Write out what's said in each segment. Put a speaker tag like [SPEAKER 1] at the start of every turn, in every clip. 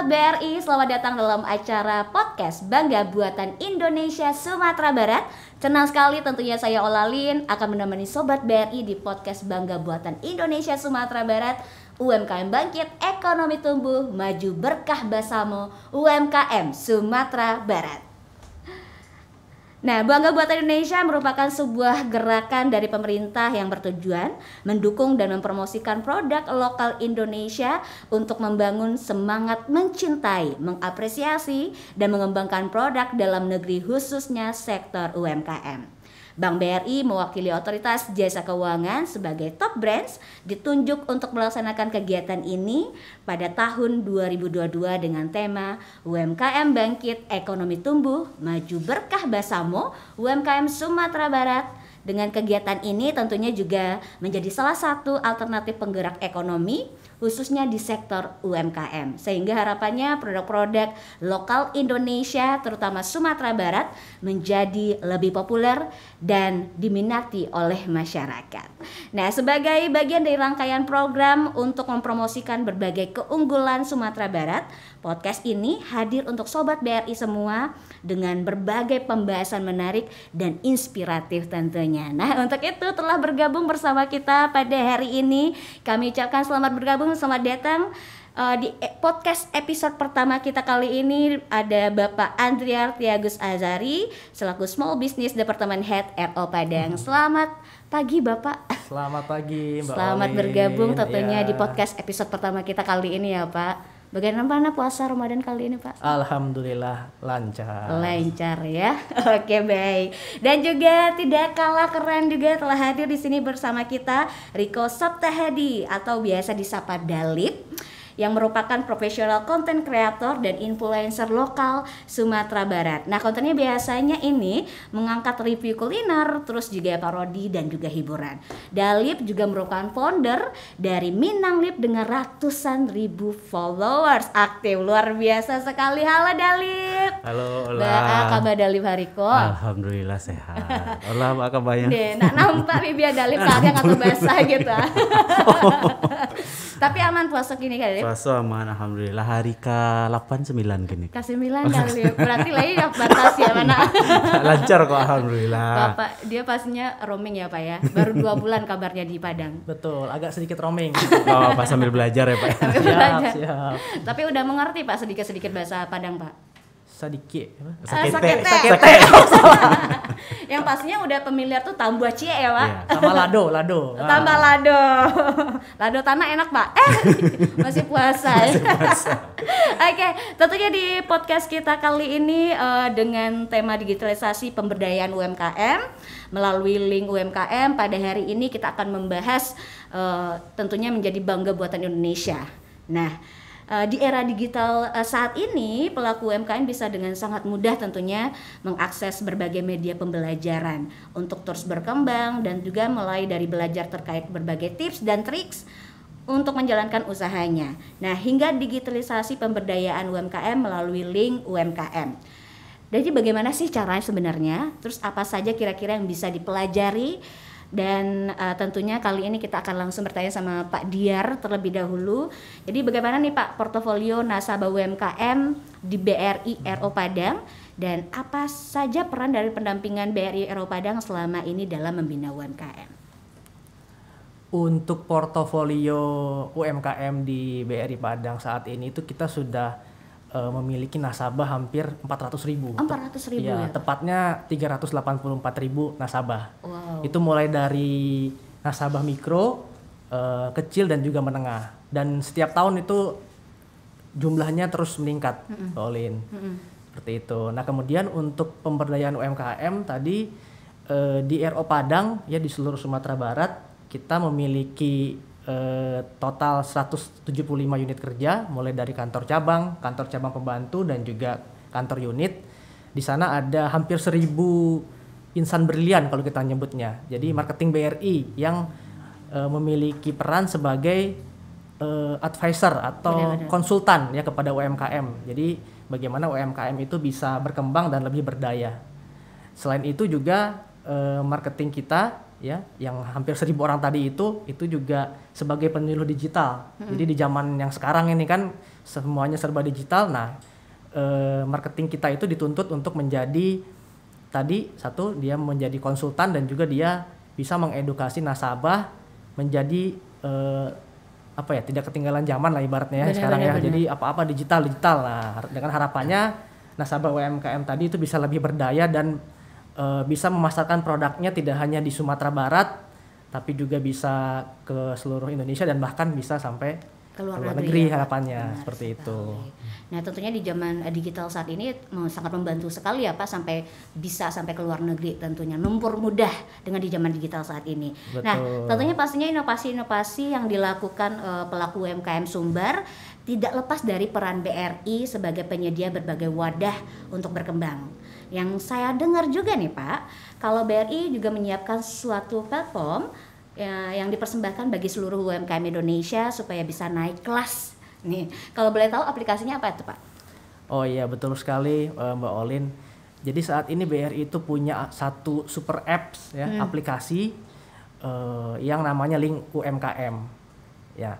[SPEAKER 1] Sobat BRI, selamat datang dalam acara podcast Bangga Buatan Indonesia Sumatera Barat. Senang sekali tentunya saya Olalin akan menemani Sobat BRI di podcast Bangga Buatan Indonesia Sumatera Barat. UMKM bangkit, ekonomi tumbuh, maju berkah bersama UMKM Sumatera Barat. Nah, Bangga Buatan Indonesia merupakan sebuah gerakan dari pemerintah yang bertujuan mendukung dan mempromosikan produk lokal Indonesia untuk membangun semangat mencintai, mengapresiasi, dan mengembangkan produk dalam negeri khususnya sektor UMKM. Bank BRI mewakili otoritas jasa keuangan sebagai top brands ditunjuk untuk melaksanakan kegiatan ini pada tahun 2022 dengan tema UMKM bangkit, ekonomi tumbuh, maju berkah bersama UMKM Sumatera Barat. Dengan kegiatan ini tentunya juga menjadi salah satu alternatif penggerak ekonomi khususnya di sektor UMKM, sehingga harapannya produk-produk lokal Indonesia terutama Sumatera Barat menjadi lebih populer dan diminati oleh masyarakat. Nah, sebagai bagian dari rangkaian program untuk mempromosikan berbagai keunggulan Sumatera Barat, podcast ini hadir untuk Sobat BRI semua dengan berbagai pembahasan menarik dan inspiratif tentunya. Nah, untuk itu telah bergabung bersama kita pada hari ini. Kami ucapkan selamat bergabung, selamat datang di podcast episode pertama kita kali ini. Ada Bapak Andriar Tiagus Azari selaku Small Business Department Head RO Padang. Selamat pagi Bapak.
[SPEAKER 2] Selamat pagi Mbak
[SPEAKER 1] Selamat
[SPEAKER 2] Olin.
[SPEAKER 1] bergabung tentunya
[SPEAKER 2] Ya.
[SPEAKER 1] di podcast episode pertama kita kali ini ya Pak. Bagaimana puasa Ramadan kali ini Pak?
[SPEAKER 2] Alhamdulillah lancar.
[SPEAKER 1] Lancar ya. Oke, baik. Dan juga tidak kalah keren juga telah hadir di sini bersama kita Riko Saptahadi atau biasa disapa Dalip, yang merupakan profesional content creator dan influencer lokal Sumatera Barat. Nah, kontennya biasanya ini mengangkat review kuliner, terus juga parodi dan juga hiburan. Dalip juga merupakan founder dari Minang Lip dengan ratusan ribu followers aktif. Luar biasa sekali. Halo Dalip.
[SPEAKER 2] Halo,
[SPEAKER 1] Ba, kabar Dalip Hariko?
[SPEAKER 2] Alhamdulillah sehat. Allah apa kabarnya?
[SPEAKER 1] Deh, nak nampak bibir Dalip kagak atau basah gitu. Tapi aman puasa gini kan Dalip?
[SPEAKER 2] Puasa aman alhamdulillah, hari ke-89 gini.
[SPEAKER 1] K9 Dalip. Berarti lagi batas ya mana?
[SPEAKER 2] Lancar kok alhamdulillah.
[SPEAKER 1] Bapak dia pastinya roaming ya Pak ya. Baru 2 bulan kabarnya di Padang.
[SPEAKER 3] Betul, agak sedikit roaming.
[SPEAKER 2] Oh, Pak sambil belajar ya, Pak.
[SPEAKER 3] Siap.
[SPEAKER 1] Tapi udah mengerti Pak sedikit-sedikit bahasa Padang Pak.
[SPEAKER 3] Sedikit.
[SPEAKER 1] Sakete. Yang pastinya udah familiar tuh tambah cie ya Pak.
[SPEAKER 2] Iya.
[SPEAKER 3] Sama lado.
[SPEAKER 1] Tambah lado. Lado tanah enak Pak. Masih puasa ya. Oke, tentunya di podcast kita kali ini dengan tema digitalisasi pemberdayaan UMKM melalui link UMKM. Pada hari ini kita akan membahas tentunya menjadi bangga buatan Indonesia. Nah, di era digital saat ini pelaku UMKM bisa dengan sangat mudah tentunya mengakses berbagai media pembelajaran untuk terus berkembang dan juga mulai dari belajar terkait berbagai tips dan triks untuk menjalankan usahanya. Nah, hingga digitalisasi pemberdayaan UMKM melalui link UMKM. Jadi bagaimana sih caranya sebenarnya? Terus apa saja kira-kira yang bisa dipelajari? Dan tentunya kali ini kita akan langsung bertanya sama Pak Diar terlebih dahulu. Jadi bagaimana nih Pak portofolio nasabah UMKM di BRI RO Padang dan apa saja peran dari pendampingan BRI RO Padang selama ini dalam membina UMKM?
[SPEAKER 3] Untuk portofolio UMKM di BRI Padang saat ini itu kita sudah memiliki nasabah hampir 400.000.
[SPEAKER 1] 400.000 ya?
[SPEAKER 3] Tepatnya 384.000 nasabah.
[SPEAKER 1] Wow.
[SPEAKER 3] Itu mulai dari nasabah mikro, kecil dan juga menengah. Dan setiap tahun itu jumlahnya terus meningkat, Olin. Seperti itu. Nah, kemudian untuk pemberdayaan UMKM tadi di RO Padang ya di seluruh Sumatera Barat kita memiliki total 175 unit kerja mulai dari kantor cabang pembantu dan juga kantor unit. Di sana ada hampir 1.000 insan brilian kalau kita nyebutnya. Jadi marketing BRI yang memiliki peran sebagai advisor atau konsultan ya kepada UMKM. Jadi bagaimana UMKM itu bisa berkembang dan lebih berdaya. Selain itu juga marketing kita ya yang hampir 1.000 orang tadi itu juga sebagai penyuluh digital. Jadi di zaman yang sekarang ini kan semuanya serba digital. Nah, marketing kita itu dituntut untuk menjadi tadi satu dia menjadi konsultan dan juga dia bisa mengedukasi nasabah menjadi tidak ketinggalan zaman lah ibaratnya ya sekarang ya. Jadi apa-apa digital. Nah, dengan harapannya nasabah UMKM tadi itu bisa lebih berdaya dan bisa memasarkan produknya tidak hanya di Sumatera Barat tapi juga bisa ke seluruh Indonesia dan bahkan bisa sampai ke luar negeri harapannya seperti itu.
[SPEAKER 1] Nah, tentunya di zaman digital saat ini sangat membantu sekali ya Pak sampai bisa sampai ke luar negeri, tentunya lumpur mudah dengan di zaman digital saat ini.
[SPEAKER 3] Betul.
[SPEAKER 1] Nah, tentunya pastinya inovasi-inovasi yang dilakukan pelaku UMKM Sumbar tidak lepas dari peran BRI sebagai penyedia berbagai wadah untuk berkembang. Yang saya dengar juga nih Pak, kalau BRI juga menyiapkan suatu platform yang dipersembahkan bagi seluruh UMKM Indonesia supaya bisa naik kelas. Nih, kalau boleh tahu aplikasinya apa itu Pak?
[SPEAKER 3] Oh iya betul sekali Mbak Olin. Jadi saat ini BRI itu punya satu super apps ya, aplikasi yang namanya Link UMKM. Ya,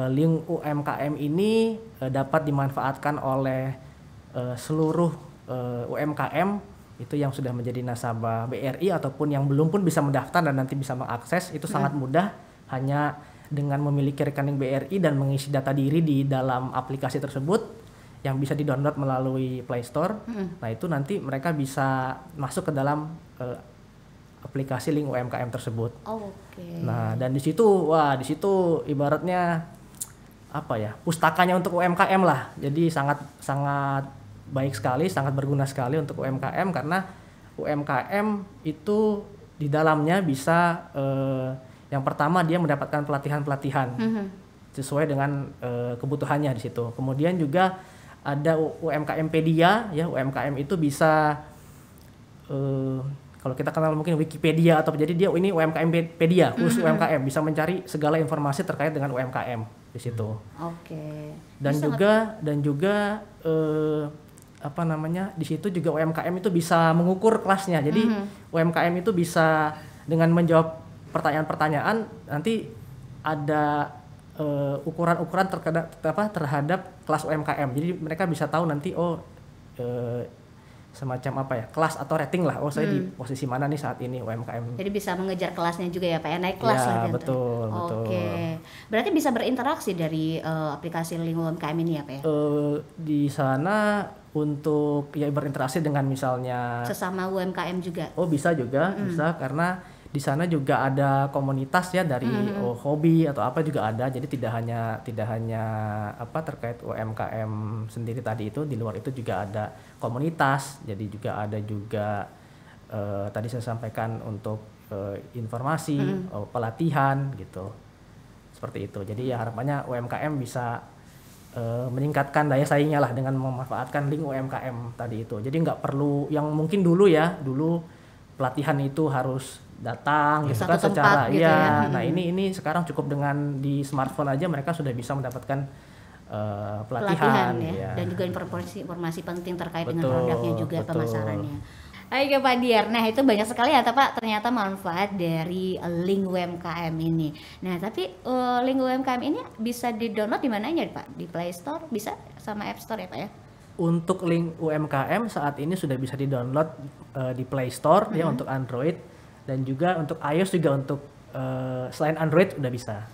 [SPEAKER 3] Link UMKM ini dapat dimanfaatkan oleh seluruh UMKM itu yang sudah menjadi nasabah BRI ataupun yang belum pun bisa mendaftar dan nanti bisa mengakses. Itu sangat mudah, hanya dengan memiliki rekening BRI dan mengisi data diri di dalam aplikasi tersebut yang bisa di-download melalui Play Store. Nah, itu nanti mereka bisa masuk ke dalam aplikasi Link UMKM tersebut. Nah, dan di situ ibaratnya pustakanya untuk UMKM lah. Jadi sangat baik sekali, sangat berguna sekali untuk UMKM karena UMKM itu di dalamnya bisa yang pertama dia mendapatkan pelatihan sesuai dengan kebutuhannya di situ. Kemudian juga ada UMKMpedia ya, UMKM itu bisa kalau kita kenal mungkin Wikipedia atau jadi dia ini UMKMpedia khusus UMKM bisa mencari segala informasi terkait dengan UMKM di situ. Dan juga di situ juga UMKM itu bisa mengukur kelasnya. Jadi UMKM itu bisa dengan menjawab pertanyaan-pertanyaan nanti ada ukuran-ukuran terhadap kelas UMKM. Jadi mereka bisa tahu nanti semacam kelas atau rating lah. Saya di posisi mana nih saat ini UMKM.
[SPEAKER 1] Jadi bisa mengejar kelasnya juga ya Pak ya, naik kelas lah gitu.
[SPEAKER 3] Betul.
[SPEAKER 1] Berarti bisa berinteraksi dari aplikasi Link UMKM ini ya Pak ya?
[SPEAKER 3] Di sana untuk berinteraksi dengan misalnya
[SPEAKER 1] sesama UMKM juga.
[SPEAKER 3] Bisa juga, bisa karena di sana juga ada komunitas ya dari hobi atau apa juga ada. Jadi tidak hanya terkait UMKM sendiri tadi itu, di luar itu juga ada komunitas. Jadi juga ada tadi saya sampaikan untuk informasi, pelatihan gitu. Seperti itu. Jadi ya harapannya UMKM bisa meningkatkan daya saingnya lah dengan memanfaatkan Link UMKM tadi itu. Jadi nggak perlu yang mungkin dulu pelatihan itu harus datang gitu kan secara
[SPEAKER 1] gitu ya.
[SPEAKER 3] Nah ini sekarang cukup dengan di smartphone aja mereka sudah bisa mendapatkan pelatihan ya.
[SPEAKER 1] Dan juga informasi penting terkait dengan produknya juga pemasarannya. Oke Pak Diar, nah itu banyak sekali ya Pak ternyata manfaat dari Link UMKM ini. Nah tapi Link UMKM ini bisa di-download di mana aja Pak? Di Play Store bisa sama App Store ya Pak ya? Untuk
[SPEAKER 3] Link UMKM saat ini sudah bisa di-download di Play Store ya untuk Android dan juga untuk iOS juga untuk selain Android Sudah bisa.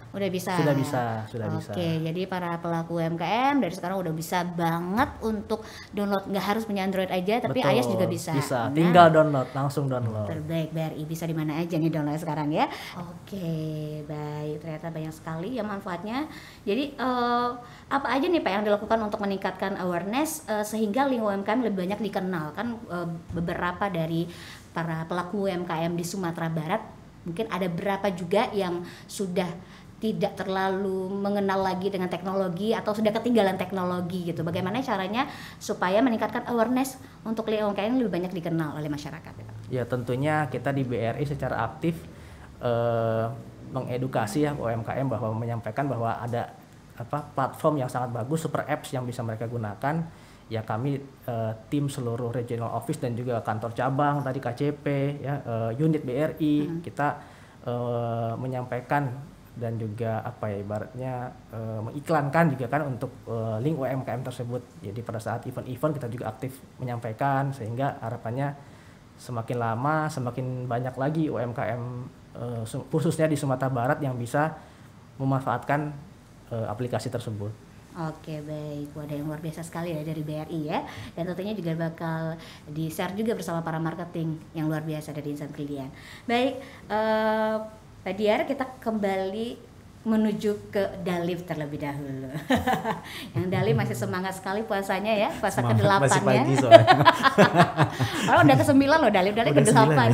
[SPEAKER 1] Oke, jadi para pelaku UMKM dari sekarang udah bisa banget untuk download, nggak harus punya Android aja, tapi iOS juga bisa.
[SPEAKER 3] Bisa, tinggal langsung download.
[SPEAKER 1] Terbaik BRI, bisa di mana aja nih download sekarang ya. Oke, baik, ternyata banyak sekali ya manfaatnya. Jadi apa aja nih Pak yang dilakukan untuk meningkatkan awareness sehingga Link UMKM lebih banyak dikenal kan beberapa dari para pelaku UMKM di Sumatera Barat. Mungkin ada berapa juga yang sudah tidak terlalu mengenal lagi dengan teknologi atau sudah ketinggalan teknologi gitu. Bagaimana caranya supaya meningkatkan awareness untuk Link UMKM lebih banyak dikenal oleh masyarakat?
[SPEAKER 3] Ya tentunya kita di BRI secara aktif mengedukasi UMKM bahwa menyampaikan bahwa ada platform yang sangat bagus, super apps yang bisa mereka gunakan ya kami tim seluruh regional office dan juga kantor cabang tadi KCP ya unit BRI kita menyampaikan dan juga apa ya ibaratnya mengiklankan juga kan untuk link UMKM tersebut. Jadi pada saat event-event kita juga aktif menyampaikan sehingga harapannya semakin lama semakin banyak lagi UMKM khususnya di Sumatera Barat yang bisa memanfaatkan aplikasi tersebut.
[SPEAKER 1] Oke, baik. Wadah yang luar biasa sekali ya dari BRI ya. Dan tentunya juga bakal di-share juga bersama para marketing yang luar biasa dari Insan Brilian. Baik, Pak Diar, kita kembali menuju ke Dalif terlebih dahulu. Yang Dalif masih semangat sekali puasanya ya, puasa ke-8
[SPEAKER 2] masih
[SPEAKER 1] ya.
[SPEAKER 2] pagi soalnya.
[SPEAKER 1] Orang udah ke-9 loh Dalif ke-8.
[SPEAKER 2] Ya.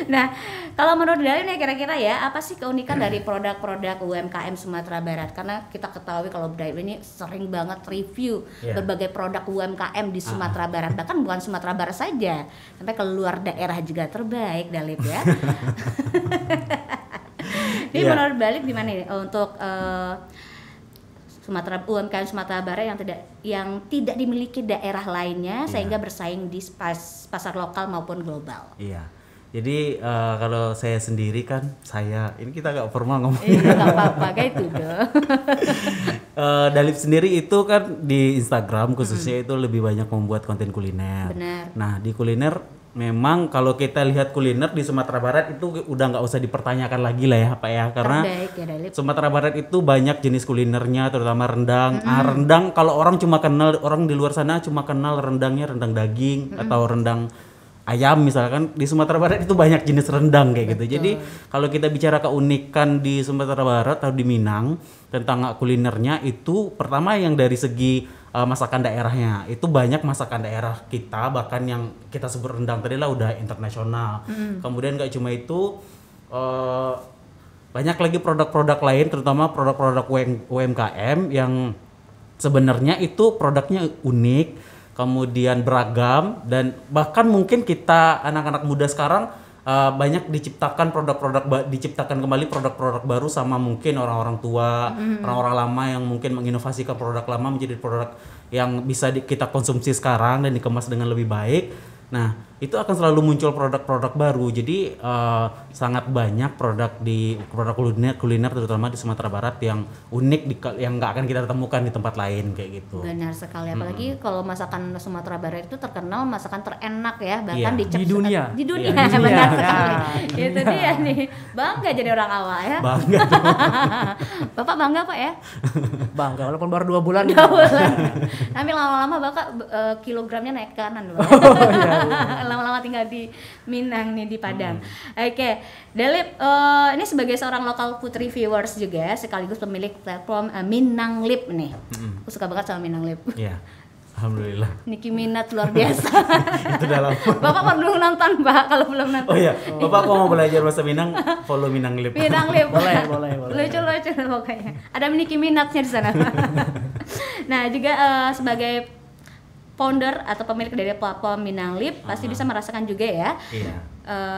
[SPEAKER 1] Nah, kalau menurut Dalif nih kira-kira ya, apa sih keunikan dari produk-produk UMKM Sumatera Barat? Karena kita ketahui kalau Dalif ini sering banget review berbagai produk UMKM di Sumatera Barat. Bahkan bukan Sumatera Barat saja, sampai ke luar daerah juga terbaik Dalif ya. Jadi menurut Dalif gimana nih untuk UMKM Sumatera Barat yang tidak dimiliki daerah lainnya sehingga bersaing di pasar lokal maupun global?
[SPEAKER 2] Iya. Jadi kalau saya sendiri kan ini kita nggak formal ngomong.
[SPEAKER 1] Iya nggak apa-apa kayak itu dong.
[SPEAKER 2] Dalif sendiri itu kan di Instagram khususnya itu lebih banyak membuat konten kuliner.
[SPEAKER 1] Benar.
[SPEAKER 2] Nah di kuliner memang kalau kita lihat kuliner di Sumatera Barat itu udah nggak usah dipertanyakan lagi lah ya Pak ya, karena
[SPEAKER 1] ya,
[SPEAKER 2] Sumatera Barat itu banyak jenis kulinernya terutama rendang. Rendang kalau orang di luar sana cuma kenal rendangnya rendang daging atau rendang ayam misalkan, di Sumatera Barat itu banyak jenis rendang kayak gitu. Jadi kalau kita bicara keunikan di Sumatera Barat atau di Minang tentang kulinernya itu pertama yang dari segi masakan daerahnya itu banyak masakan daerah kita bahkan yang kita sebut rendang tadi lah udah internasional. Kemudian gak cuma itu banyak lagi produk-produk lain terutama produk-produk UMKM yang sebenarnya itu produknya unik, kemudian beragam dan bahkan mungkin kita anak-anak muda sekarang banyak diciptakan kembali produk-produk baru sama mungkin orang-orang tua, orang-orang lama yang mungkin menginovasikan produk lama menjadi produk yang bisa kita konsumsi sekarang dan dikemas dengan lebih baik. Nah, itu akan selalu muncul produk-produk baru. Jadi sangat banyak produk kuliner terutama di Sumatera Barat yang unik yang nggak akan kita temukan di tempat lain kayak gitu.
[SPEAKER 1] Benar sekali. Apalagi kalau masakan Sumatera Barat itu terkenal masakan terenak ya, bahkan
[SPEAKER 3] di dunia.
[SPEAKER 1] Di dunia, ya, benar sekali. Itu dia nih. Bangga jadi orang awal ya.
[SPEAKER 2] Bangga.
[SPEAKER 1] Bapak bangga Pak ya?
[SPEAKER 3] Bangga walaupun baru 2 bulan.
[SPEAKER 1] 2 bulan. Tapi lama-lama Bapak kilogramnya naik kanan loh. Lama-lama tinggal di Minang nih di Padang. Oke, Dalip ini sebagai seorang local food reviewers juga sekaligus pemilik platform Minang Lip nih. Aku suka banget sama Minang Lip.
[SPEAKER 2] Iya. Alhamdulillah.
[SPEAKER 1] Nicki Minaj luar biasa.
[SPEAKER 2] Itu dalam.
[SPEAKER 1] Bapak perlu nonton Pak kalau belum nonton.
[SPEAKER 2] Oh iya, Bapak kalau mau belajar bahasa Minang, follow Minang Lip.
[SPEAKER 1] Minang Lip.
[SPEAKER 3] boleh.
[SPEAKER 1] Lucu pokoknya. Ada Nicki Minajnya di sana. Nah, juga sebagai founder atau pemilik dari platform Minang Lip pasti bisa merasakan juga ya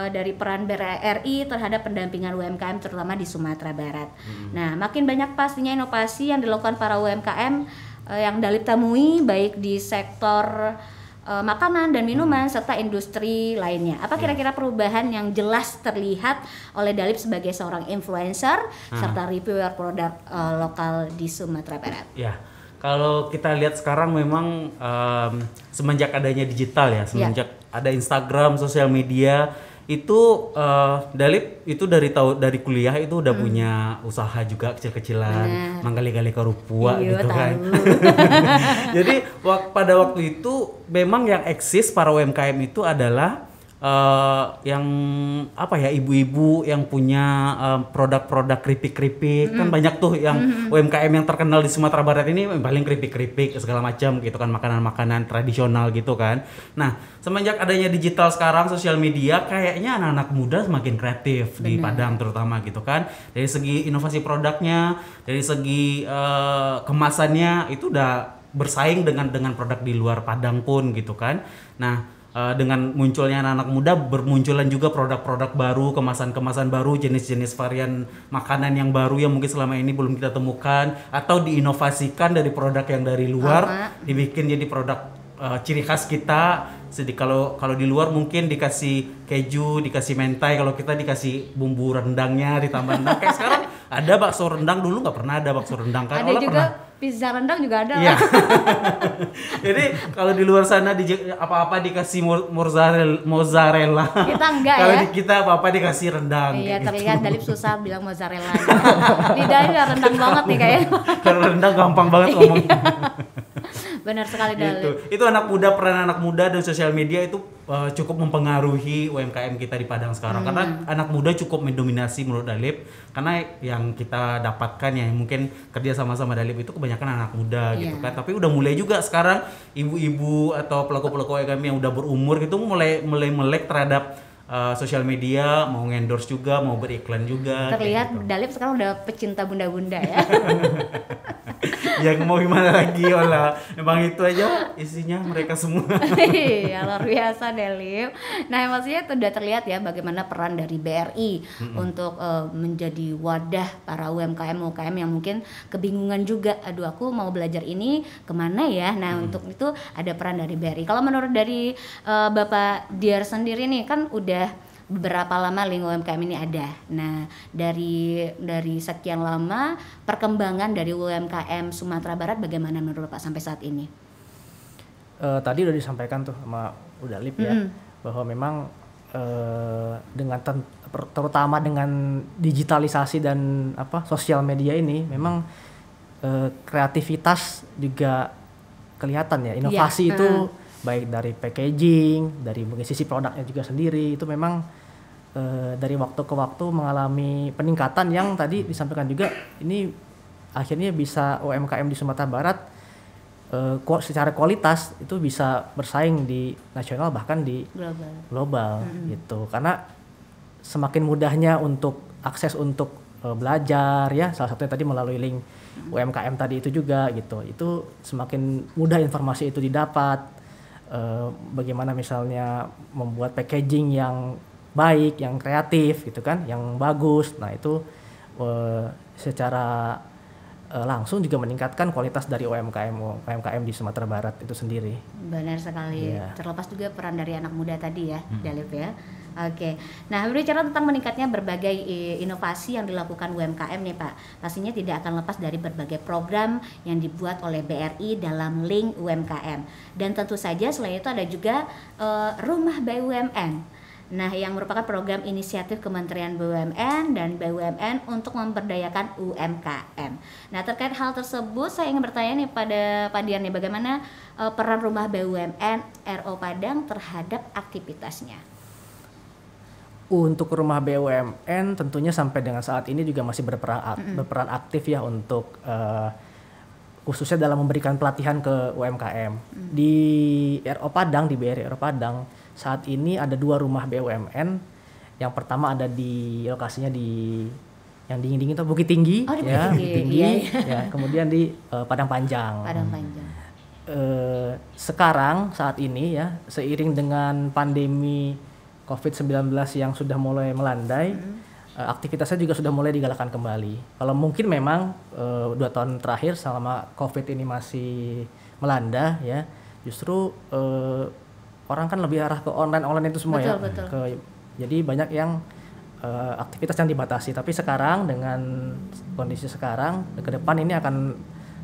[SPEAKER 1] dari peran BRI terhadap pendampingan UMKM terutama di Sumatera Barat. Nah, makin banyak pastinya inovasi yang dilakukan para UMKM yang Dalip temui baik di sektor makanan dan minuman serta industri lainnya. Apa kira-kira perubahan yang jelas terlihat oleh Dalip sebagai seorang influencer serta reviewer produk lokal di Sumatera Barat?
[SPEAKER 2] Ya. Kalau kita lihat sekarang memang semenjak adanya digital ya, semenjak ada Instagram, sosial media itu Dalip itu dari kuliah itu udah punya usaha juga kecil-kecilan, manggali-gali kerupuk gitu kan. Jadi pada waktu itu memang yang eksis para UMKM itu adalah yang apa ya ibu-ibu yang punya produk-produk keripik-keripik kan banyak tuh yang UMKM yang terkenal di Sumatera Barat ini paling keripik-keripik segala macam gitu kan makanan-makanan tradisional gitu kan. Nah semenjak adanya digital sekarang sosial media kayaknya anak-anak muda semakin kreatif di Padang terutama gitu kan dari segi inovasi produknya dari segi kemasannya itu udah bersaing dengan produk di luar Padang pun gitu kan. Nah dengan munculnya anak-anak muda bermunculan juga produk-produk baru, kemasan-kemasan baru, jenis-jenis varian makanan yang baru yang mungkin selama ini belum kita temukan atau diinovasikan dari produk yang dari luar dibikin jadi produk ciri khas kita. Kalau di luar mungkin dikasih keju, dikasih mentai, kalau kita dikasih bumbu rendangnya ditambah rendang. Kayak sekarang ada bakso rendang, dulu nggak pernah ada bakso rendang kan?
[SPEAKER 1] Ada juga pernah. Pizza rendang juga ada.
[SPEAKER 2] Iya. Jadi kalau di luar sana apa-apa dikasih mozzarella.
[SPEAKER 1] Kita enggak
[SPEAKER 2] kalau
[SPEAKER 1] ya.
[SPEAKER 2] Kalau kita apa-apa dikasih rendang.
[SPEAKER 1] Iya, terlihat Dalip susah bilang mozzarella. Lidahnya rendang banget nih kayaknya.
[SPEAKER 2] Kalau rendang gampang banget ngomong.
[SPEAKER 1] Benar sekali Dalip.
[SPEAKER 2] Gitu. Itu peran anak muda dan sosial media itu cukup mempengaruhi UMKM kita di Padang sekarang karena anak muda cukup mendominasi menurut Dalip, karena yang kita dapatkan ya mungkin kerja sama-sama Dalip itu kebanyakan anak muda gitu kan, tapi udah mulai juga sekarang ibu-ibu atau pelaku-pelaku UMKM yang udah berumur gitu mulai melek terhadap sosial media, mau endorse juga, mau beriklan juga.
[SPEAKER 1] Terlihat
[SPEAKER 2] gitu.
[SPEAKER 1] Dalip sekarang udah pecinta bunda-bunda ya.
[SPEAKER 2] Yang mau gimana lagi Ola, memang itu aja isinya mereka semua.
[SPEAKER 1] Iya, luar biasa Dalip. Nah, maksudnya itu udah terlihat ya bagaimana peran dari BRI untuk menjadi wadah para UMKM yang mungkin kebingungan juga, aduh aku mau belajar ini kemana ya. Nah, untuk itu ada peran dari BRI. Kalau menurut dari Bapak Diar sendiri nih kan udah beberapa lama link UMKM ini ada. Nah, dari sekian lama perkembangan dari UMKM Sumatera Barat bagaimana menurut Pak sampai saat ini?
[SPEAKER 3] Tadi udah disampaikan tuh sama Udalip ya, bahwa memang dengan terutama dengan digitalisasi dan sosial media ini memang kreativitas juga kelihatan ya, inovasi itu baik dari packaging, dari sisi produknya juga sendiri itu memang dari waktu ke waktu mengalami peningkatan yang tadi disampaikan juga. Ini akhirnya bisa UMKM di Sumatera Barat secara kualitas itu bisa bersaing di nasional bahkan di global gitu, karena semakin mudahnya untuk akses untuk belajar ya, salah satunya tadi melalui link UMKM tadi itu juga gitu, itu semakin mudah informasi itu didapat. Bagaimana misalnya membuat packaging yang baik, yang kreatif gitu kan, yang bagus. Nah itu secara langsung juga meningkatkan kualitas dari UMKM di Sumatera Barat itu sendiri.
[SPEAKER 1] Benar sekali. Terlepas juga peran dari anak muda tadi ya, Dalip ya. Oke, nah berbicara tentang meningkatnya berbagai inovasi yang dilakukan UMKM nih Pak, pastinya tidak akan lepas dari berbagai program yang dibuat oleh BRI dalam link UMKM. Dan tentu saja selain itu ada juga Rumah BUMN. Nah, yang merupakan program inisiatif Kementerian BUMN dan BUMN untuk memberdayakan UMKM. Nah, terkait hal tersebut saya ingin bertanya nih pada Pak Dian nih, bagaimana peran Rumah BUMN RO Padang terhadap aktivitasnya?
[SPEAKER 3] Untuk Rumah BUMN tentunya sampai dengan saat ini juga masih berperan aktif ya untuk khususnya dalam memberikan pelatihan ke UMKM. Di RO Padang, di BRI RO Padang saat ini ada 2 rumah BUMN. Yang pertama ada di lokasinya di yang dingin-dingin itu Bukit Tinggi, Bukit Tinggi. Ya, kemudian di Padang Panjang. Sekarang saat ini ya, seiring dengan pandemi COVID-19 yang sudah mulai melandai, aktivitasnya juga sudah mulai digalakkan kembali. Kalau mungkin memang 2 tahun terakhir selama COVID ini masih melanda ya, justru orang kan lebih arah ke online itu semua. Betul. Jadi banyak yang aktivitas yang dibatasi. Tapi sekarang dengan kondisi sekarang, ke depan ini akan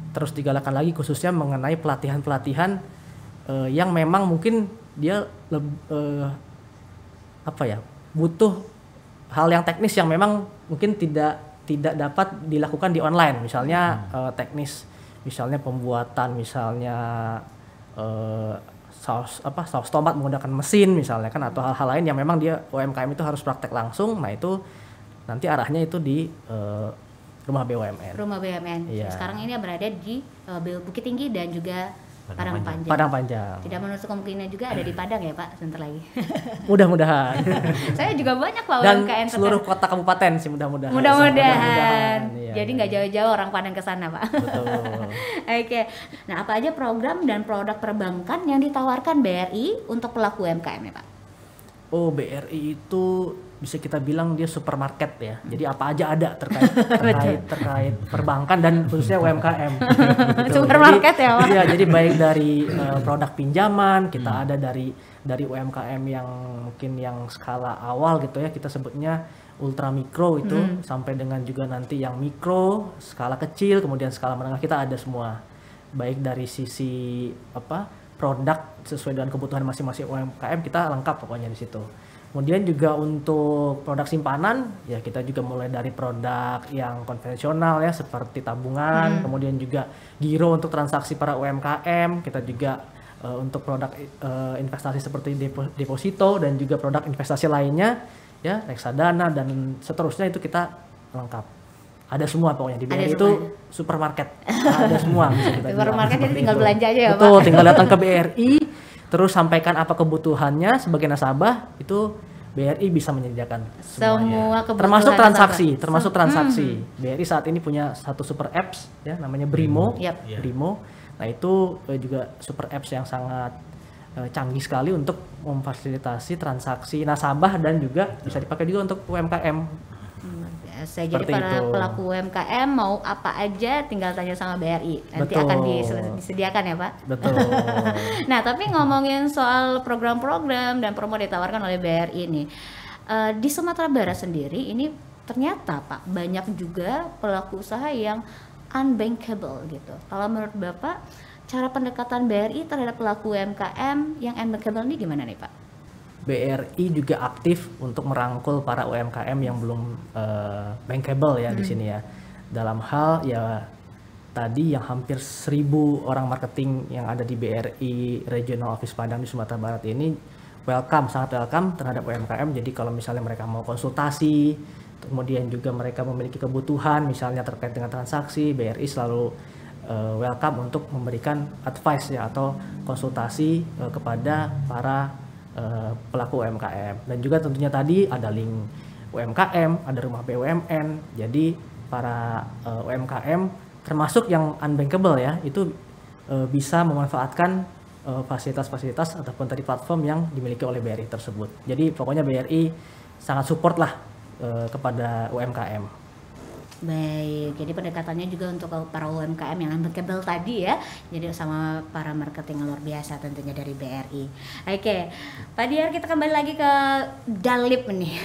[SPEAKER 3] terus digalakkan lagi, khususnya mengenai pelatihan-pelatihan yang memang mungkin dia butuh hal yang teknis yang memang mungkin tidak dapat dilakukan di online, misalnya teknis, misalnya pembuatan misalnya saus tomat menggunakan mesin misalnya kan, atau hal-hal lain yang memang dia UMKM itu harus praktek langsung. Nah itu nanti arahnya itu di Rumah BUMN.
[SPEAKER 1] Rumah BUMN.
[SPEAKER 3] Iya.
[SPEAKER 1] Sekarang ini berada di Bukit Tinggi dan juga Padang Panjang.
[SPEAKER 3] Padang Panjang.
[SPEAKER 1] Tidak menutup kemungkinan juga ada di Padang ya Pak, sebentar lagi.
[SPEAKER 3] Mudah-mudahan.
[SPEAKER 1] Saya juga banyak Pak
[SPEAKER 3] Dan
[SPEAKER 1] UMKM
[SPEAKER 3] seluruh kota kabupaten sih mudah-mudahan.
[SPEAKER 1] Mudah-mudahan.
[SPEAKER 3] Iya,
[SPEAKER 1] Jadi
[SPEAKER 3] iya.
[SPEAKER 1] nggak jauh-jauh orang Padang ke sana Pak.
[SPEAKER 3] Betul.
[SPEAKER 1] Oke. Nah, apa aja program dan produk perbankan yang ditawarkan BRI untuk pelaku UMKM ya Pak?
[SPEAKER 3] Oh, BRI itu bisa kita bilang dia supermarket ya. Jadi apa aja ada terkait perbankan dan khususnya UMKM. Gitu.
[SPEAKER 1] Supermarket ya, Pak?
[SPEAKER 3] Iya, jadi baik dari produk pinjaman, kita ada dari UMKM yang mungkin yang skala awal gitu ya, kita sebutnya ultra mikro itu sampai dengan juga nanti yang mikro, skala kecil, kemudian skala menengah, kita ada semua. Baik dari sisi produk sesuai dengan kebutuhan masing-masing UMKM, kita lengkap pokoknya di situ. Kemudian juga untuk produk simpanan, ya kita juga mulai dari produk yang konvensional ya seperti tabungan, kemudian juga giro untuk transaksi para UMKM, kita juga untuk produk investasi seperti deposito dan juga produk investasi lainnya ya reksadana dan seterusnya itu kita lengkap. Ada semua pokoknya di BRI itu supermarket. Ada semua bisa kita
[SPEAKER 1] Supermarket jadi tinggal
[SPEAKER 3] itu.
[SPEAKER 1] belanja aja ya Pak.
[SPEAKER 3] Betul, tinggal datang ke BRI terus sampaikan apa kebutuhannya sebagai nasabah, itu BRI bisa menyediakan
[SPEAKER 1] Semua kebutuhan
[SPEAKER 3] termasuk transaksi,
[SPEAKER 1] nasabah.
[SPEAKER 3] termasuk transaksi. BRI saat ini punya satu super apps ya namanya Brimo.
[SPEAKER 1] Yap.
[SPEAKER 3] Brimo. Nah, itu juga super apps yang sangat canggih sekali untuk memfasilitasi transaksi nasabah dan juga bisa dipakai juga untuk UMKM.
[SPEAKER 1] Jadi
[SPEAKER 3] Seperti
[SPEAKER 1] para
[SPEAKER 3] itu.
[SPEAKER 1] pelaku UMKM mau apa aja tinggal tanya sama BRI. Nanti
[SPEAKER 3] Betul.
[SPEAKER 1] akan disediakan ya Pak.
[SPEAKER 3] Betul.
[SPEAKER 1] Nah, tapi ngomongin soal program-program dan promo ditawarkan oleh BRI ini, di Sumatera Barat sendiri ini ternyata Pak banyak juga pelaku usaha yang unbankable gitu. Kalau menurut Bapak, cara pendekatan BRI terhadap pelaku UMKM yang unbankable ini gimana nih Pak?
[SPEAKER 3] BRI juga aktif untuk merangkul para UMKM yang belum bankable ya di sini ya. Dalam hal ya tadi yang hampir 1.000 orang marketing yang ada di BRI Regional Office Padang di Sumatera Barat ini sangat welcome terhadap UMKM. Jadi kalau misalnya mereka mau konsultasi, kemudian juga mereka memiliki kebutuhan misalnya terkait dengan transaksi, BRI selalu welcome untuk memberikan advice ya atau konsultasi kepada para pelaku UMKM. Dan juga tentunya tadi ada link UMKM, ada rumah BUMN. Jadi para UMKM termasuk yang unbankable ya itu bisa memanfaatkan fasilitas-fasilitas ataupun tadi platform yang dimiliki oleh BRI tersebut. Jadi pokoknya BRI sangat support lah kepada UMKM.
[SPEAKER 1] Baik, jadi pendekatannya juga untuk para UMKM yang unbankable tadi ya. Jadi sama para marketing yang luar biasa tentunya dari BRI. Oke, Pak Diar, kita kembali lagi ke Dalip nih.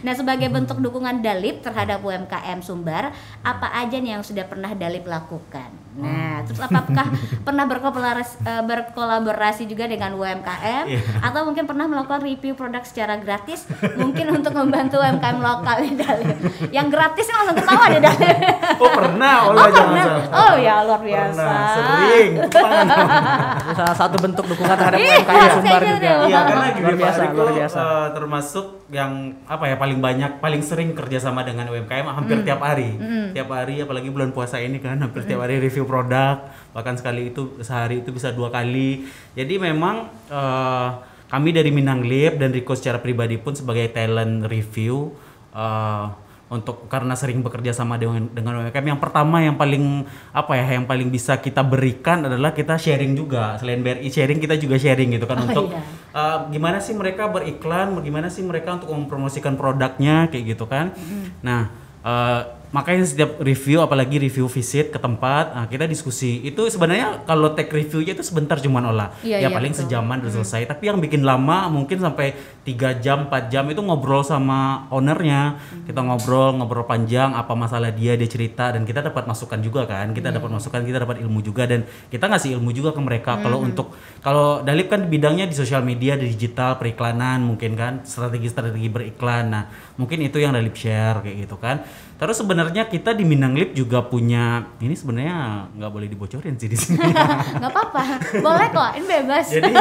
[SPEAKER 1] Nah, sebagai bentuk dukungan Dalip terhadap UMKM Sumbar, apa aja nih yang sudah pernah Dalip lakukan? Nah, terus apakah pernah berkolaborasi juga dengan UMKM atau mungkin pernah melakukan review produk secara gratis mungkin untuk membantu UMKM lokal di Dalip? Yang gratis langsung ketawa deh Dalip.
[SPEAKER 2] Oh pernah,
[SPEAKER 1] Pernah. Oh ya, luar biasa.
[SPEAKER 2] Pernah, sering.
[SPEAKER 3] Itu salah satu bentuk dukungan terhadap
[SPEAKER 1] Iya,
[SPEAKER 3] UMKM
[SPEAKER 1] saya
[SPEAKER 3] Sumbar
[SPEAKER 1] kira
[SPEAKER 3] juga.
[SPEAKER 1] deh.
[SPEAKER 2] Iya, karena gini
[SPEAKER 3] luar
[SPEAKER 2] Pak
[SPEAKER 3] biasa,
[SPEAKER 2] Riko,
[SPEAKER 3] luar biasa.
[SPEAKER 2] termasuk yang paling sering kerjasama dengan UMKM hampir tiap hari. Tiap hari, apalagi bulan puasa ini kan hampir tiap hari review produk, bahkan sehari itu bisa 2 kali. Jadi memang kami dari Minanglip dan Riko secara pribadi pun sebagai talent review karena sering bekerja sama dengan UMKM, yang pertama yang paling bisa kita berikan adalah kita sharing juga. Selain BRI sharing, kita juga sharing gitu kan untuk gimana sih mereka beriklan, gimana sih mereka untuk mempromosikan produknya kayak gitu kan. Nah, makanya setiap review, apalagi review visit ke tempat, kita diskusi. Itu sebenarnya kalau take reviewnya itu sebentar cuman paling
[SPEAKER 1] betul.
[SPEAKER 2] sejaman udah selesai. Tapi yang bikin lama mungkin sampai 3 jam, 4 jam itu ngobrol sama ownernya. Kita ngobrol panjang, apa masalah dia cerita, dan kita dapat masukan juga kan. Kita dapat masukan, kita dapat ilmu juga, dan kita ngasih ilmu juga ke mereka. Kalau Dalip kan bidangnya di sosial media, di digital, periklanan mungkin kan, strategi beriklan. Nah, mungkin itu yang Dalip share kayak gitu kan. Terus sebenarnya kita di Minanglip juga punya, ini sebenarnya nggak boleh dibocorin sih di sini.
[SPEAKER 1] Nggak apa-apa, boleh kok, ini bebas.
[SPEAKER 2] Jadi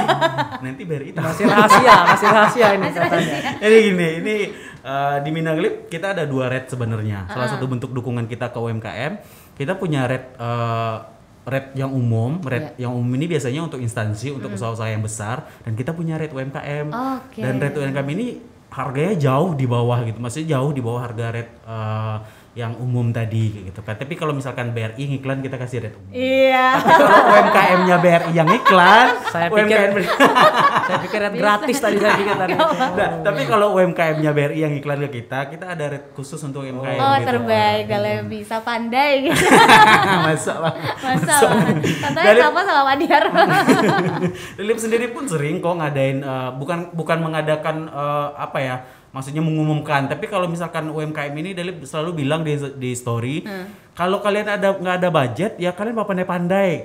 [SPEAKER 2] nanti BRI tahu.
[SPEAKER 3] Masih rahasia ini katanya.
[SPEAKER 2] Jadi gini, ini di Minanglip kita ada 2 rate sebenarnya. Salah satu bentuk dukungan kita ke UMKM, kita punya rate rate yang umum. Rate yang umum ini biasanya untuk instansi, untuk usaha-usaha yang besar, dan kita punya rate UMKM. Dan rate UMKM ini harganya jauh di bawah gitu, maksudnya jauh di bawah harga rate yang umum tadi gitu kan. Tapi kalau misalkan BRI ngiklan kita kasih rate umum.
[SPEAKER 1] Iya.
[SPEAKER 2] Tapi kalau UMKM-nya BRI yang iklan,
[SPEAKER 3] Saya pikir rate gratis tadi saya pikir tadi.
[SPEAKER 2] Nah, tapi kalau UMKM-nya BRI yang iklan ke kita ada rate khusus untuk UMKM.
[SPEAKER 1] Oh,
[SPEAKER 2] gitu.
[SPEAKER 1] terbaik kalau bisa pandai gitu.
[SPEAKER 2] Masa
[SPEAKER 1] Contohnya sama Pak Diar.
[SPEAKER 2] Dalip sendiri pun sering kok ngadain bukan mengadakan maksudnya mengumumkan, tapi kalau misalkan UMKM ini Dalip selalu bilang di story, kalau kalian nggak ada budget ya kalian pandai-pandai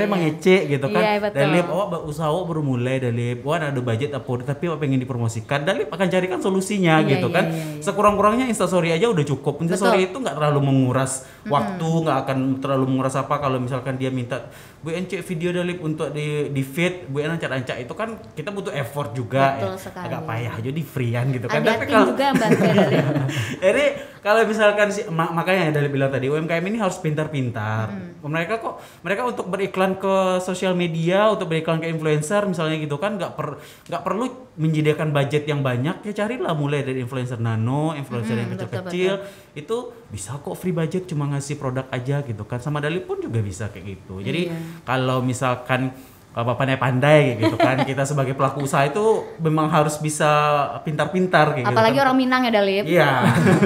[SPEAKER 2] mengece gitu kan.
[SPEAKER 1] Iya, betul.
[SPEAKER 2] Dalip usaha baru mulai, Dalip ada budget tapi pengen dipromosikan, Dalip akan carikan solusinya gitu kan. Sekurang-kurangnya Instastory aja udah cukup. Instastory itu nggak terlalu menguras waktu, nggak akan terlalu menguras apa. Kalau misalkan dia minta Bu Ence video Dalip untuk di feed, Bu Ence ancak-ancak, itu kan kita butuh effort juga. Agak payah aja di freean gitu kan.
[SPEAKER 1] Ada tim juga yang bantu Dalip.
[SPEAKER 2] Jadi kalau misalkan makanya Dalip bilang tadi UMKM ini harus pintar-pintar. Mereka untuk beriklan ke sosial media, untuk beriklan ke influencer misalnya gitu kan, nggak perlu menyediakan budget yang banyak, ya carilah mulai dari influencer nano, influencer yang kecil-kecil, itu bisa kok free budget, cuma ngasih produk aja gitu kan. Sama Dalip pun juga bisa kayak gitu. Jadi kalau misalkan pandai-pandai gitu kan, kita sebagai pelaku usaha itu memang harus bisa pintar-pintar kayak
[SPEAKER 1] apalagi
[SPEAKER 2] gitu kan.
[SPEAKER 1] Orang Minang ya Dalip.
[SPEAKER 2] Iya.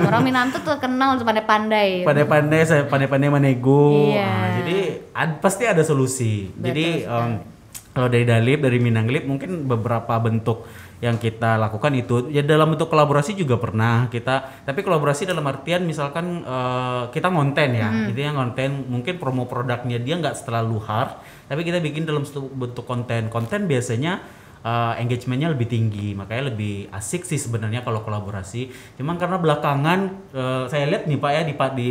[SPEAKER 1] Orang Minang tuh terkenal pandai-pandai.
[SPEAKER 2] Pandai-pandai menego.
[SPEAKER 1] Iya.
[SPEAKER 2] Jadi pasti ada solusi. Jadi kalau dari Dalip, dari Minang Lip, mungkin beberapa bentuk yang kita lakukan itu ya dalam bentuk kolaborasi juga pernah kita, tapi kolaborasi dalam artian misalkan kita ngonten ya, intinya ngonten, mungkin promo produknya dia nggak terlalu hard, tapi kita bikin dalam bentuk konten biasanya engagementnya lebih tinggi, makanya lebih asik sih sebenarnya kalau kolaborasi. Cuman karena belakangan saya lihat nih Pak ya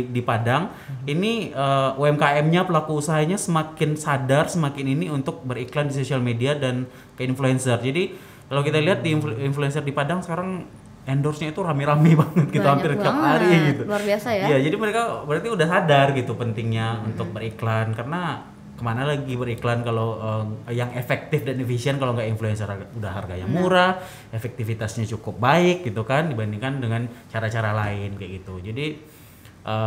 [SPEAKER 2] di Padang ini UMKM-nya, pelaku usahanya semakin sadar, semakin ini untuk beriklan di sosial media dan ke influencer. Jadi kalau kita lihat di influencer di Padang sekarang endorse-nya itu rame-rame banget gitu, hampir tiap hari gitu.
[SPEAKER 1] Luar biasa ya.
[SPEAKER 2] Iya, jadi mereka berarti udah sadar gitu pentingnya untuk beriklan, karena kemana lagi beriklan kalau yang efektif dan efisien kalau nggak influencer udah harganya murah, efektivitasnya cukup baik gitu kan dibandingkan dengan cara-cara lain kayak gitu. Jadi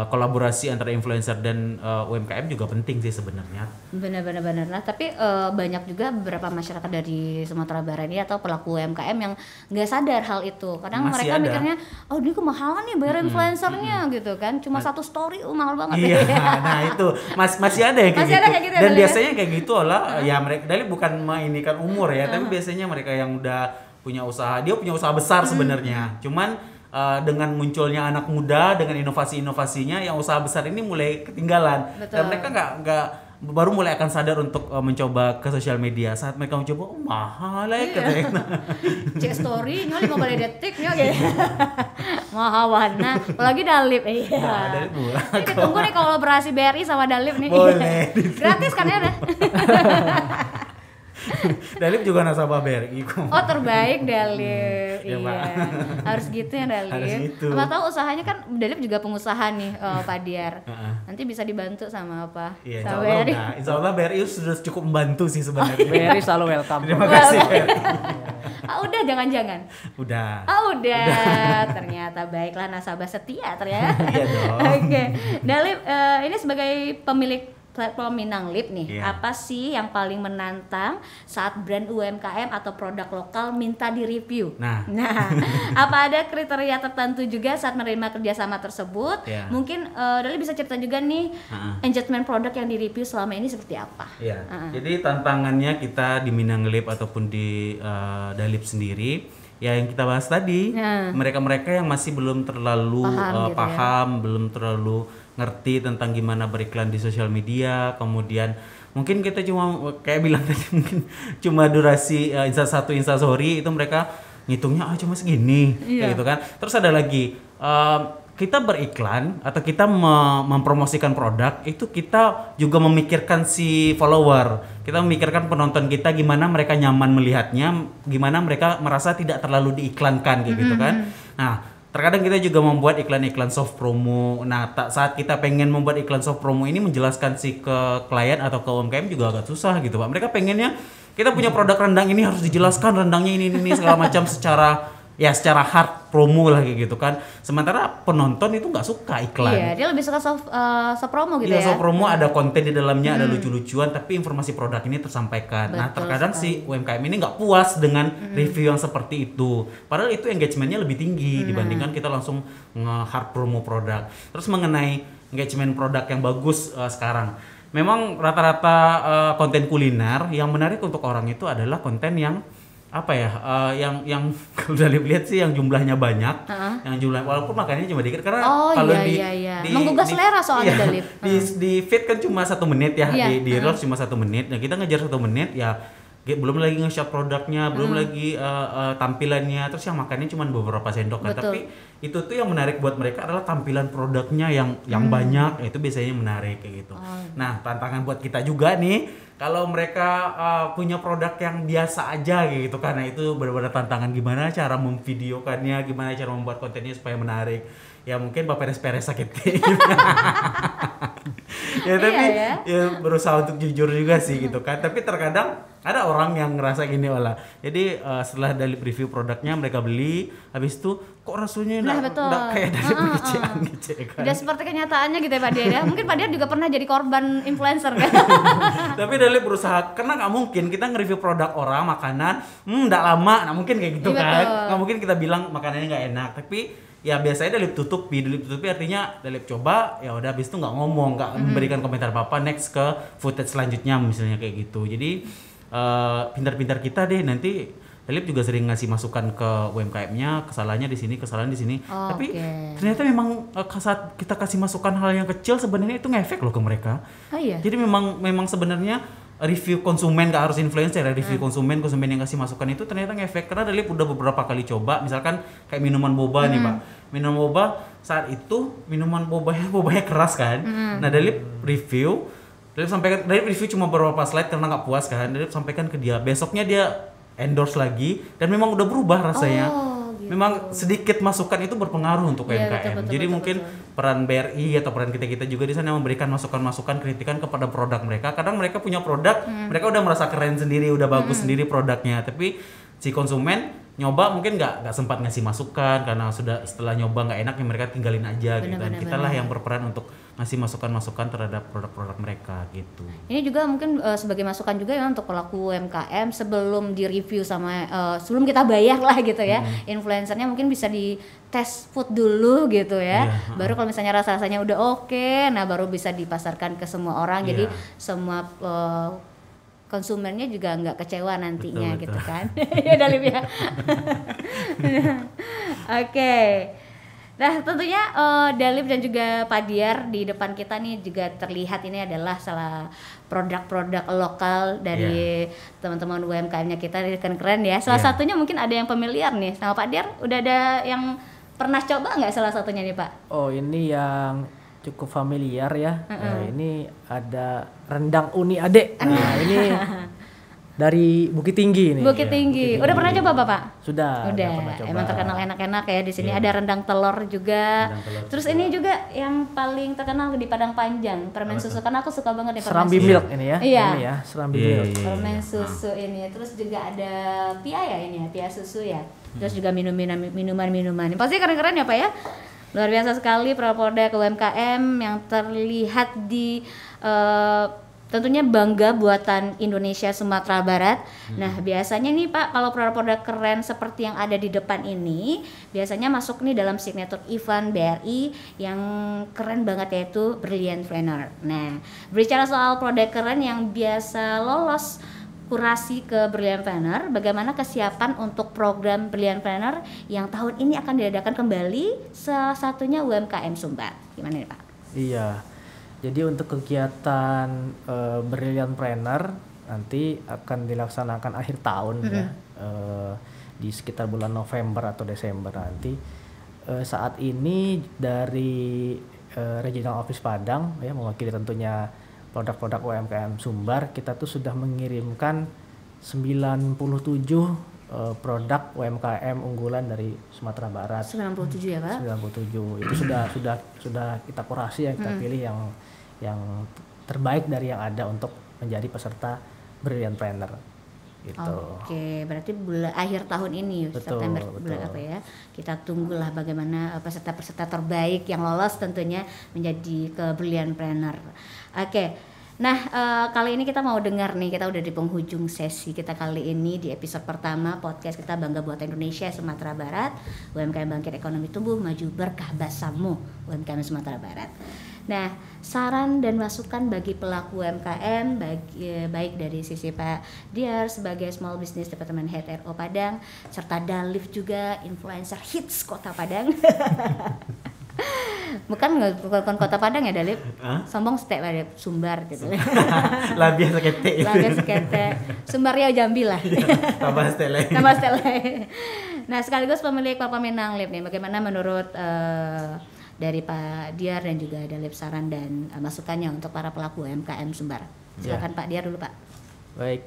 [SPEAKER 2] kolaborasi antara influencer dan UMKM juga penting sih sebenarnya.
[SPEAKER 1] Benar. Nah, tapi banyak juga beberapa masyarakat dari Sumatera Barat ini atau pelaku UMKM yang nggak sadar hal itu. Kadang
[SPEAKER 2] Masih
[SPEAKER 1] mereka
[SPEAKER 2] ada.
[SPEAKER 1] mikirnya, oh ini kemahalan nih bayar influencernya gitu kan, cuma satu story mahal banget.
[SPEAKER 2] Iya, nah itu masih ada yang kayak
[SPEAKER 1] Masih
[SPEAKER 2] gitu.
[SPEAKER 1] ada kayak gitu ya,
[SPEAKER 2] Dan
[SPEAKER 1] Dalip?
[SPEAKER 2] biasanya kayak gitu ya mereka Dalip bukan menginikan umur ya, tapi biasanya mereka yang udah punya usaha, dia punya usaha besar sebenarnya. Cuman dengan munculnya anak muda dengan inovasi-inovasinya yang usaha besar ini mulai ketinggalan.
[SPEAKER 1] Betul.
[SPEAKER 2] Dan mereka nggak baru mulai akan sadar untuk mencoba ke sosial media. Saat mereka mencoba, mahal ya katanya.
[SPEAKER 1] Cek story nya 15 detik nya gitu. Mahawan. Nah, apalagi Dalip. Iya.
[SPEAKER 2] Nah, Dalip murah.
[SPEAKER 1] Ini tunggu nih kolaborasi BRI sama Dalip nih.
[SPEAKER 2] Boleh.
[SPEAKER 1] Gratis kan ya?
[SPEAKER 2] Dalip juga nasabah BRI kok.
[SPEAKER 1] Oh, terbaik Dalip.
[SPEAKER 2] Ya,
[SPEAKER 1] Iya.
[SPEAKER 2] Pak.
[SPEAKER 1] Harus gitu ya Dalip.
[SPEAKER 2] Harus gitu.
[SPEAKER 1] Apa tahu usahanya kan Dalip juga pengusaha nih, Pak Diar. Nanti bisa dibantu sama apa?
[SPEAKER 2] Iya,
[SPEAKER 1] Sama
[SPEAKER 2] insya
[SPEAKER 1] BRI.
[SPEAKER 2] Allah BRI sudah cukup membantu sih sebenarnya.
[SPEAKER 3] BRI selalu welcome.
[SPEAKER 2] Terima kasih BRI.
[SPEAKER 1] Udah jangan-jangan.
[SPEAKER 2] Udah.
[SPEAKER 1] Udah. Ternyata baiklah, nasabah setia ternyata.
[SPEAKER 2] Iya dong.
[SPEAKER 1] Oke. Dalip, ini sebagai pemilik platform Minang Lip nih,
[SPEAKER 2] Iya.
[SPEAKER 1] apa sih yang paling menantang saat brand UMKM atau produk lokal minta di-review?
[SPEAKER 2] Nah.
[SPEAKER 1] Apa ada kriteria tertentu juga saat menerima kerjasama tersebut?
[SPEAKER 2] Iya.
[SPEAKER 1] Mungkin Dalip bisa cerita juga nih, engagement produk yang di-review selama ini seperti apa?
[SPEAKER 2] Iya. Jadi tantangannya kita di Minang Lip ataupun di Dalip sendiri, ya yang kita bahas tadi, mereka-mereka yang masih belum terlalu paham, belum terlalu ngerti tentang gimana beriklan di sosial media. Kemudian mungkin kita cuma kayak bilang tadi, mungkin cuma durasi satu Instastory itu mereka ngitungnya cuma segini kayak gitu kan. Terus ada lagi kita beriklan atau kita mempromosikan produk itu kita juga memikirkan si follower, kita memikirkan penonton kita, gimana mereka nyaman melihatnya, gimana mereka merasa tidak terlalu diiklankan kayak gitu kan. Nah, terkadang kita juga membuat iklan-iklan soft promo. Nah, saat kita pengen membuat iklan soft promo ini menjelaskan ke klien atau ke UMKM juga agak susah gitu Pak. Mereka pengennya kita punya produk rendang ini harus dijelaskan rendangnya ini segala macam secara hard promo lah kayak gitu kan. Sementara penonton itu nggak suka iklan.
[SPEAKER 1] Iya, dia lebih suka soft promo gitu
[SPEAKER 2] ya.
[SPEAKER 1] Iya,
[SPEAKER 2] soft promo ada konten di dalamnya, ada lucu-lucuan, tapi informasi produk ini tersampaikan.
[SPEAKER 1] Betul
[SPEAKER 2] nah, terkadang
[SPEAKER 1] sekali.
[SPEAKER 2] si UMKM ini nggak puas dengan review yang seperti itu. Padahal itu engagementnya lebih tinggi dibandingkan kita langsung nge-hard promo produk. Terus mengenai engagement produk yang bagus sekarang. Memang rata-rata konten kuliner yang menarik untuk orang itu adalah konten yang yang kalau udah lihat sih yang jumlahnya banyak, yang jumlah walaupun makanannya cuma dikit karena kalau di
[SPEAKER 1] menggugah selera soalnya Dalip.
[SPEAKER 2] Di feed kan cuma 1 menit ya, di reels cuma 1 menit. Nah kita ngejar 1 menit ya, belum lagi nge-shot produknya, belum lagi tampilannya, terus yang makannya cuma beberapa sendok kan. Tapi itu tuh yang menarik buat mereka adalah tampilan produknya yang banyak, itu biasanya menarik kayak gitu. Nah tantangan buat kita juga nih, kalau mereka punya produk yang biasa aja gitu karena itu benar-benar tantangan gimana cara memvideokannya, gimana cara membuat kontennya supaya menarik. Ya mungkin beres-beres sakit ya tapi ya berusaha untuk jujur juga sih gitu kan. Tapi terkadang ada orang yang ngerasa gini olah. Jadi setelah dari review produknya mereka beli, habis itu kok rasanya enggak kayak dari pekerjaan gitu kan.
[SPEAKER 1] Udah seperti kenyataannya gitu ya Pak Dian ya. Mungkin Pak Dian juga pernah jadi korban influencer kan.
[SPEAKER 2] Tapi Dali berusaha, karena nggak mungkin kita nge-review produk orang makanan, nggak lama, nggak mungkin kayak gitu kan. Nggak mungkin kita bilang makanannya nggak enak. Tapi ya biasanya Dalip tutupi artinya Dalip coba, ya udah habis itu nggak ngomong, nggak memberikan komentar apa-apa, next ke footage selanjutnya misalnya kayak gitu. Jadi pintar-pintar kita deh, nanti Dalip juga sering ngasih masukan ke UMKM-nya, kesalahannya di sini, kesalahan di sini. Tapi ternyata memang saat kita kasih masukan hal yang kecil sebenarnya itu ngefek loh ke mereka. Jadi memang sebenarnya review konsumen, gak harus influencer ya, review konsumen yang kasih masukan itu ternyata ngefek. Karena Dalip udah beberapa kali coba, misalkan kayak minuman boba nih Pak. Minuman boba saat itu minuman bobanya keras kan. Nah Dalip review cuma beberapa slide karena nggak puas kan. Dalip sampaikan ke dia, besoknya dia endorse lagi dan memang udah berubah rasanya. Gitu. Memang sedikit masukan itu berpengaruh untuk UMKM. Jadi mungkin peran BRI atau peran kita juga di sana memberikan masukan-masukan, kritikan kepada produk mereka. Kadang mereka punya produk, mereka udah merasa keren sendiri, udah bagus sendiri produknya. Tapi si konsumen nyoba mungkin nggak sempat ngasih masukan karena setelah nyoba nggak enak ya mereka tinggalin aja gitu kan. Kitalah yang berperan untuk ngasih masukan-masukan terhadap produk-produk mereka gitu.
[SPEAKER 1] Ini juga mungkin sebagai masukan juga ya untuk pelaku UMKM sebelum di-review sama sebelum kita bayar lah gitu ya. Influencernya mungkin bisa di tes food dulu gitu ya. Baru kalau misalnya rasanya udah oke, nah baru bisa dipasarkan ke semua orang. Jadi semua konsumennya juga nggak kecewa nantinya betul. Gitu kan. Ya Dalip ya. Oke. Nah tentunya Dalip dan juga Pak Diar di depan kita nih juga terlihat ini adalah salah produk-produk lokal dari teman-teman UMKM-nya kita, keren ya. Salah satunya mungkin ada yang familiar nih sama Pak Diar. Udah ada yang pernah coba nggak salah satunya nih Pak?
[SPEAKER 3] Oh ini yang cukup familiar ya. Ini ada rendang uni adek. Nah ini dari Bukit Tinggi nih.
[SPEAKER 1] Bukit Tinggi. Udah pernah coba Bapak?
[SPEAKER 3] Sudah.
[SPEAKER 1] Udah. Emang terkenal enak-enak ya di sini. Ada rendang telur juga. Terus ini juga yang paling terkenal di Padang Panjang, permen susu. Karena aku suka banget nih permen
[SPEAKER 3] Serambi
[SPEAKER 1] susu.
[SPEAKER 3] Milk ini ya.
[SPEAKER 1] Iya.
[SPEAKER 3] Ini ya, Serambi Milk.
[SPEAKER 1] Permen susu ini. Terus juga ada pia ya ini ya, pia susu ya. Terus juga minuman-minuman. Pasti keren-keren ya Pak ya. Luar biasa sekali produk UMKM yang terlihat di tentunya bangga buatan Indonesia Sumatera Barat. Nah biasanya nih Pak, kalau produk-produk keren seperti yang ada di depan ini biasanya masuk nih dalam signature event BRI yang keren banget, yaitu Brilliant Planner. Nah berbicara soal produk keren yang biasa lolos kurasi ke Brilliant Planner, bagaimana kesiapan untuk program Brilliant Planner yang tahun ini akan diadakan kembali, salah satunya UMKM Sumbar. Gimana nih Pak?
[SPEAKER 3] Iya, jadi untuk kegiatan Brilliant Planner nanti akan dilaksanakan akhir tahun ya, di sekitar bulan November atau Desember nanti. Saat ini dari Regional Office Padang ya, mewakili tentunya produk-produk UMKM Sumbar, kita tuh sudah mengirimkan 97 produk UMKM unggulan dari Sumatera Barat.
[SPEAKER 1] 97 ya Pak?
[SPEAKER 3] 97 itu sudah kita kurasi, yang kita pilih yang terbaik dari yang ada untuk menjadi peserta Brilliant Planner gitu.
[SPEAKER 1] Oke, berarti akhir tahun ini September bulan apa ya? Kita tunggulah bagaimana peserta-peserta terbaik yang lolos tentunya menjadi ke Brilliant Planner. Oke. Nah, kali ini kita mau dengar nih, kita udah di penghujung sesi kita kali ini di episode pertama podcast kita Bangga Buatan Indonesia Sumatera Barat, UMKM Bangkit Ekonomi Tumbuh Maju Berkah Bersama UMKM Sumatera Barat. Nah, saran dan masukan bagi pelaku UMKM baik dari sisi Pak Diar sebagai Small Business Development Head RO Padang, serta Dalif juga influencer hits Kota Padang. Bukan Kota Padang ya Dalip? Sombong stek Dalip, Sumbar gitu.
[SPEAKER 2] Lah biasa ketek.
[SPEAKER 1] Sumbar Riau Jambi lah.
[SPEAKER 2] Tambah stele.
[SPEAKER 1] Nah, sekaligus pemilik Papaminang Lip nih, bagaimana menurut dari Pak Diar dan juga Dalip saran dan masukannya untuk para pelaku UMKM Sumbar. Silakan Pak Diar dulu Pak.
[SPEAKER 3] Baik,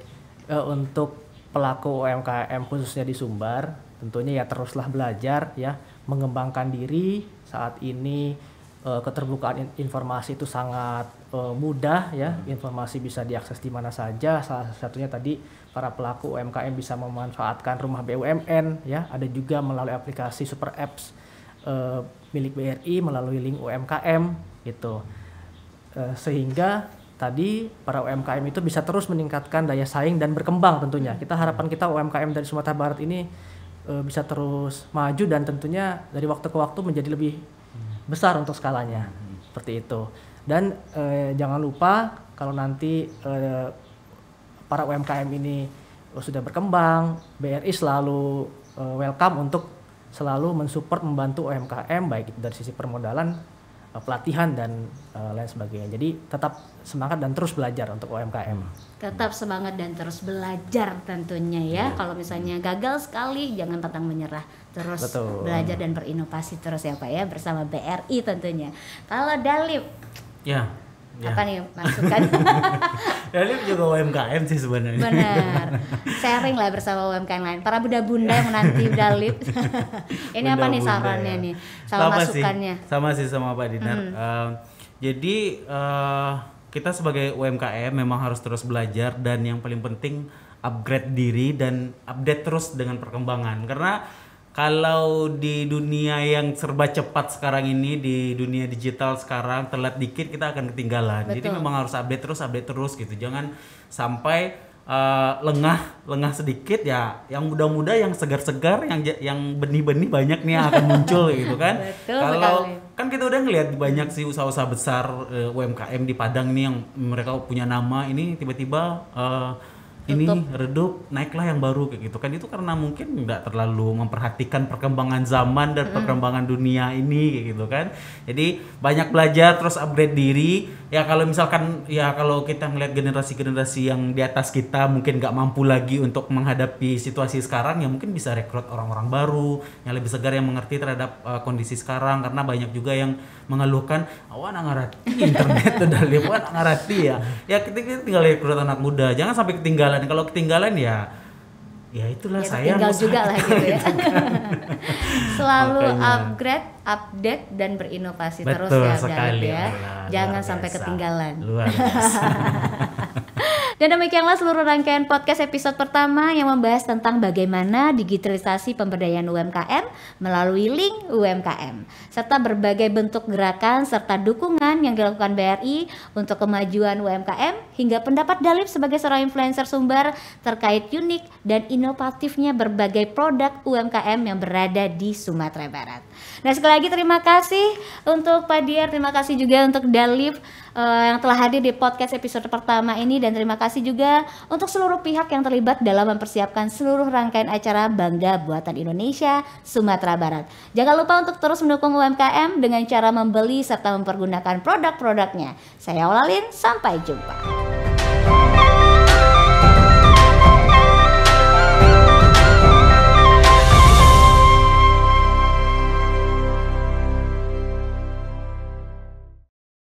[SPEAKER 3] untuk pelaku UMKM khususnya di Sumbar, tentunya ya teruslah belajar ya, mengembangkan diri. Saat ini keterbukaan informasi itu sangat mudah ya, informasi bisa diakses di mana saja. Salah satunya tadi para pelaku UMKM bisa memanfaatkan rumah BUMN ya, ada juga melalui aplikasi super apps milik BRI melalui link UMKM gitu. Sehingga tadi para UMKM itu bisa terus meningkatkan daya saing dan berkembang tentunya. Harapan kita UMKM dari Sumatera Barat ini bisa terus maju dan tentunya dari waktu ke waktu menjadi lebih besar untuk skalanya, seperti itu. Dan jangan lupa kalau nanti para UMKM ini sudah berkembang, BRI selalu welcome untuk selalu mensupport, membantu UMKM baik dari sisi permodalan, pelatihan dan lain sebagainya. Jadi tetap semangat dan terus belajar untuk UMKM.
[SPEAKER 1] Tetap semangat dan terus belajar tentunya ya. Kalau misalnya gagal sekali jangan pantang menyerah. Terus belajar dan berinovasi terus ya Pak ya, bersama BRI tentunya. Kalau Dalip apa nih masukan?
[SPEAKER 2] Dalip juga UMKM sih sebenarnya.
[SPEAKER 1] Benar. Sharing lah bersama UMKM lain. Para bunda-bunda yang menanti Dalip. Ini bunda, apa nih sarannya ya. Nih? Sama masukannya.
[SPEAKER 2] Sama sih sama Pak Dinar. Jadi kita sebagai UMKM memang harus terus belajar dan yang paling penting upgrade diri dan update terus dengan perkembangan. Karena kalau di dunia yang serba cepat sekarang ini, di dunia digital sekarang, telat dikit kita akan ketinggalan. Betul. Jadi memang harus update terus gitu. Jangan sampai lengah sedikit ya. Yang muda-muda, yang segar-segar, yang benih-benih banyak nih yang akan muncul gitu kan. Kalau kan kita udah ngelihat banyak sih usaha-usaha besar UMKM di Padang nih yang mereka punya nama, ini tiba-tiba ini redup, naiklah yang baru kayak gitu kan. Itu karena mungkin nggak terlalu memperhatikan perkembangan zaman dan perkembangan dunia ini kayak gitu kan. Jadi banyak belajar terus upgrade diri ya. Kalau misalkan ya kalau kita ngeliat generasi-generasi yang di atas kita mungkin nggak mampu lagi untuk menghadapi situasi sekarang, ya mungkin bisa rekrut orang-orang baru yang lebih segar, yang mengerti terhadap kondisi sekarang. Karena banyak juga yang mengeluhkan awan ngarati internet udah lewat ngarati ya kita tinggal rekrut anak muda, jangan sampai ketinggalan. Kalau ketinggalan ya itulah ya, saya
[SPEAKER 1] tinggal juga lah gitu ya. Selalu upgrade, update dan berinovasi. Betul terus ya sekali, ya. Jangan sampai ketinggalan. Luar biasa. Dan demikianlah seluruh rangkaian podcast episode pertama yang membahas tentang bagaimana digitalisasi pemberdayaan UMKM melalui link UMKM, serta berbagai bentuk gerakan serta dukungan yang dilakukan BRI untuk kemajuan UMKM, hingga pendapat Dalip sebagai seorang influencer Sumbar terkait unik dan inovatifnya berbagai produk UMKM yang berada di Sumatera Barat. Nah, sekali lagi terima kasih untuk Pak Diar, terima kasih juga untuk Dalip yang telah hadir di podcast episode pertama ini, dan terima kasih juga untuk seluruh pihak yang terlibat dalam mempersiapkan seluruh rangkaian acara Bangga Buatan Indonesia Sumatera Barat. Jangan lupa untuk terus mendukung UMKM dengan cara membeli serta mempergunakan produk-produknya. Saya Olalin, sampai jumpa.